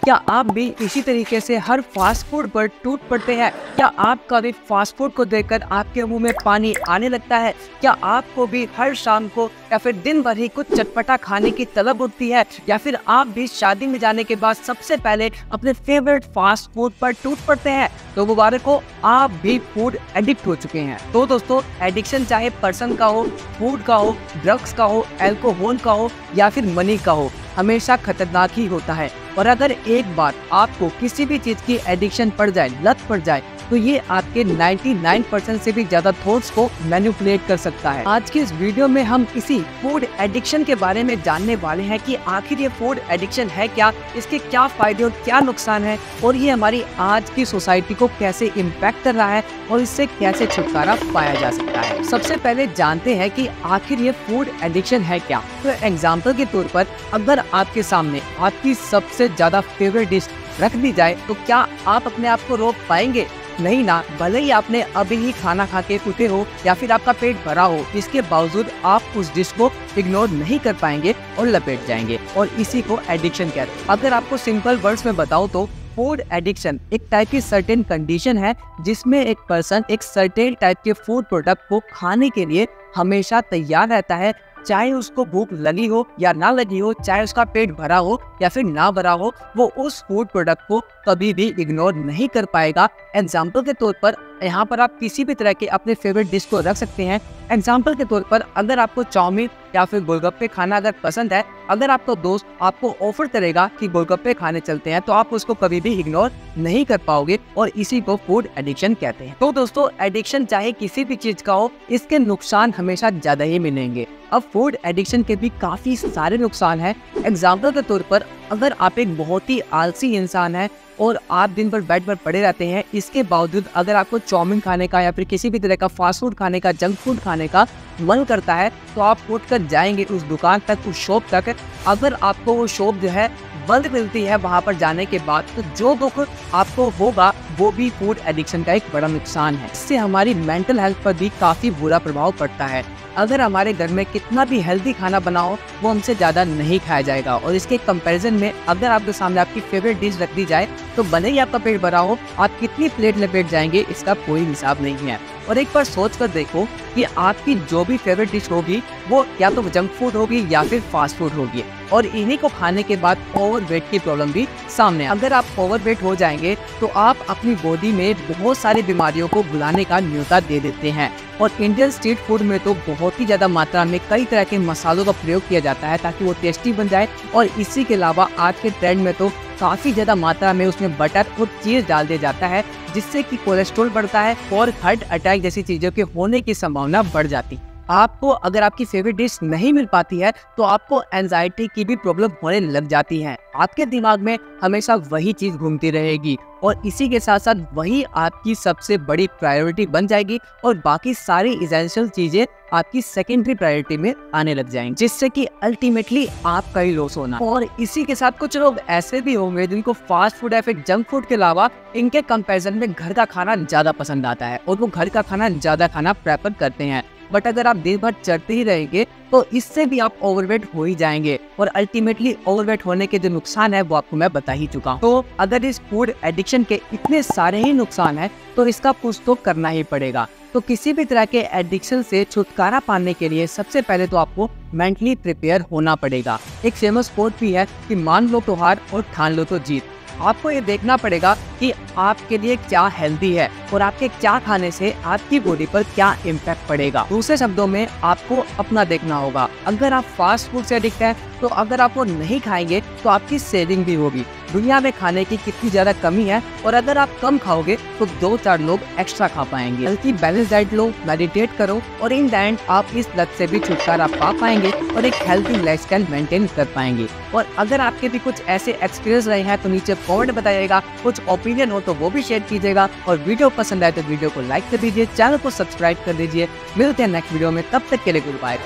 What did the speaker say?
क्या आप भी इसी तरीके से हर फास्ट फूड पर टूट पड़ते हैं? क्या आपका भी फास्ट फूड को देखकर आपके मुंह में पानी आने लगता है? क्या आपको भी हर शाम को या फिर दिन भर ही कुछ चटपटा खाने की तलब उठती है? या फिर आप भी शादी में जाने के बाद सबसे पहले अपने फेवरेट फास्ट फूड पर टूट पड़ते हैं? तो मुबारक हो, आप भी फूड एडिक्ट हो चुके हैं। तो दोस्तों, एडिक्शन चाहे पर्सन का हो, फूड का हो, ड्रग्स का हो, अल्कोहल का हो या फिर मनी का हो, हमेशा खतरनाक ही होता है। और अगर एक बार आपको किसी भी चीज की एडिक्शन पड़ जाए, लत पड़ जाए, तो ये आपके 99% से भी ज्यादा थॉट्स को मैनिपुलेट कर सकता है। आज की इस वीडियो में हम इसी फूड एडिक्शन के बारे में जानने वाले हैं कि आखिर ये फूड एडिक्शन है क्या, इसके क्या फायदे और क्या नुकसान है, और ये हमारी आज की सोसाइटी को कैसे इम्पैक्ट कर रहा है और इससे कैसे छुटकारा पाया जा सकता है। सबसे पहले जानते हैं कि आखिर ये फूड एडिक्शन है क्या। तो एग्जाम्पल के तौर पर अगर आपके सामने आपकी सबसे ज्यादा फेवरेट डिश रख दी जाए तो क्या आप अपने आप को रोक पाएंगे? नहीं ना। भले ही आपने अभी ही खाना खा के उठे हो या फिर आपका पेट भरा हो, इसके बावजूद आप उस डिश को इग्नोर नहीं कर पाएंगे और लपेट जाएंगे, और इसी को एडिक्शन कहते हैं। अगर आपको सिंपल वर्ड्स में बताऊं तो फूड एडिक्शन एक टाइप की सर्टेन कंडीशन है जिसमें एक पर्सन एक सर्टेन टाइप के फूड प्रोडक्ट को खाने के लिए हमेशा तैयार रहता है, चाहे उसको भूख लगी हो या ना लगी हो, चाहे उसका पेट भरा हो या फिर ना भरा हो, वो उस फूड प्रोडक्ट को कभी भी इग्नोर नहीं कर पाएगा। एग्जाम्पल के तौर पर यहाँ पर आप किसी भी तरह के अपने फेवरेट डिश को रख सकते हैं। एग्जाम्पल के तौर पर अगर आपको चाउमीन या फिर गोलगप्पे खाना अगर पसंद है, अगर आपका दोस्त आपको ऑफर करेगा कि गोलगप्पे खाने चलते हैं, तो आप उसको कभी भी इग्नोर नहीं कर पाओगे, और इसी को फूड एडिक्शन कहते हैं। तो दोस्तों, एडिक्शन चाहे किसी भी चीज का हो, इसके नुकसान हमेशा ज्यादा ही मिलेंगे। अब फूड एडिक्शन के भी काफी सारे नुकसान हैं। एग्जाम्पल के तौर पर अगर आप एक बहुत ही आलसी इंसान है और आप दिन भर बेड पर पड़े रहते हैं, इसके बावजूद अगर आपको चाउमीन खाने का या फिर किसी भी तरह का फास्ट फूड खाने का, जंक फूड खाने का मन करता है, तो आप उठकर जाएंगे उस दुकान तक, उस शॉप तक। अगर आपको वो शॉप जो है बंद मिलती है वहां पर जाने के बाद, तो जो दुख आपको होगा वो भी फूड एडिक्शन का एक बड़ा नुकसान है। इससे हमारी मेंटल हेल्थ पर भी काफी बुरा प्रभाव पड़ता है। अगर हमारे घर में कितना भी हेल्दी खाना बना हो, वो हमसे ज्यादा नहीं खाया जाएगा, और इसके कंपैरिजन में अगर आपके सामने आपकी फेवरेट डिश रख दी जाए, तो भले ही आपका पेट भरा हो, आप कितनी प्लेट लपेट जाएंगे इसका कोई हिसाब नहीं है। और एक बार सोच कर देखो कि आपकी जो भी फेवरेट डिश होगी वो या तो जंक फूड होगी या फिर फास्ट फूड होगी, और इन्हीं को खाने के बाद ओवरवेट की प्रॉब्लम भी सामने। अगर आप ओवरवेट हो जाएंगे तो आप अपनी बॉडी में बहुत सारी बीमारियों को बुलाने का न्योता दे देते हैं। और इंडियन स्ट्रीट फूड में तो बहुत ही ज्यादा मात्रा में कई तरह के मसालों का प्रयोग किया जाता है ताकि वो टेस्टी बन जाए, और इसी के अलावा आज के ट्रेंड में तो काफी ज्यादा मात्रा में उसमें बटर और चीज डाल दिया जाता है, जिससे कि कोलेस्ट्रॉल बढ़ता है और हार्ट अटैक जैसी चीजों के होने की संभावना बढ़ जाती है। आपको अगर आपकी फेवरेट डिश नहीं मिल पाती है तो आपको एंजाइटी की भी प्रॉब्लम होने लग जाती है। आपके दिमाग में हमेशा वही चीज घूमती रहेगी, और इसी के साथ साथ वही आपकी सबसे बड़ी प्रायोरिटी बन जाएगी, और बाकी सारी एसेंशियल चीजें आपकी सेकेंडरी प्रायोरिटी में आने लग जाएंगी, जिससे कि अल्टीमेटली आपका ही लॉस होना। और इसी के साथ कुछ लोग ऐसे भी होंगे जिनको फास्ट फूड या फिर जंक फूड के अलावा इनके कंपैरिजन में घर का खाना ज्यादा पसंद आता है, और वो घर का खाना ज्यादा खाना प्रेफर करते हैं। बट अगर आप दिन भर चढ़ते ही रहेंगे तो इससे भी आप ओवरवेट हो ही जाएंगे, और अल्टीमेटली ओवरवेट होने के जो नुकसान है वो आपको मैं बता ही चुका हूँ। तो अगर इस फूड एडिक्शन के इतने सारे ही नुकसान है तो इसका कुछ तो करना ही पड़ेगा। तो किसी भी तरह के एडिक्शन से छुटकारा पाने के लिए सबसे पहले तो आपको मेंटली प्रिपेयर होना पड़ेगा। एक फेमस कोट भी है कि मान लो तो हार और ठान लो तो जीत। आपको ये देखना पड़ेगा कि आपके लिए क्या हेल्दी है और आपके क्या खाने से आपकी बॉडी पर क्या इम्पैक्ट पड़ेगा। दूसरे शब्दों में आपको अपना देखना होगा। अगर आप फास्ट फूड से एडिक्ट है तो अगर आप वो नहीं खाएंगे तो आपकी सेविंग भी होगी। दुनिया में खाने की कितनी ज्यादा कमी है, और अगर आप कम खाओगे तो 2-4 लोग एक्स्ट्रा खा पाएंगे। हेल्थी बैलेंस डाइट लो, मेडिटेट करो, और इन द एंड आप इस लत से भी छुटकारा पा पाएंगे और एक हेल्थी लाइफस्टाइल मेंटेन कर पाएंगे। और अगर आपके भी कुछ ऐसे एक्सपीरियंस रहे हैं तो नीचे कमेंट बताइएगा, कुछ ओपिनियन हो तो वो भी शेयर कीजिएगा, और वीडियो पसंद आए तो वीडियो को लाइक कर दीजिए, चैनल को सब्सक्राइब कर दीजिए। मिलते हैं नेक्स्ट वीडियो में, तब तक के लिए गुड बाय।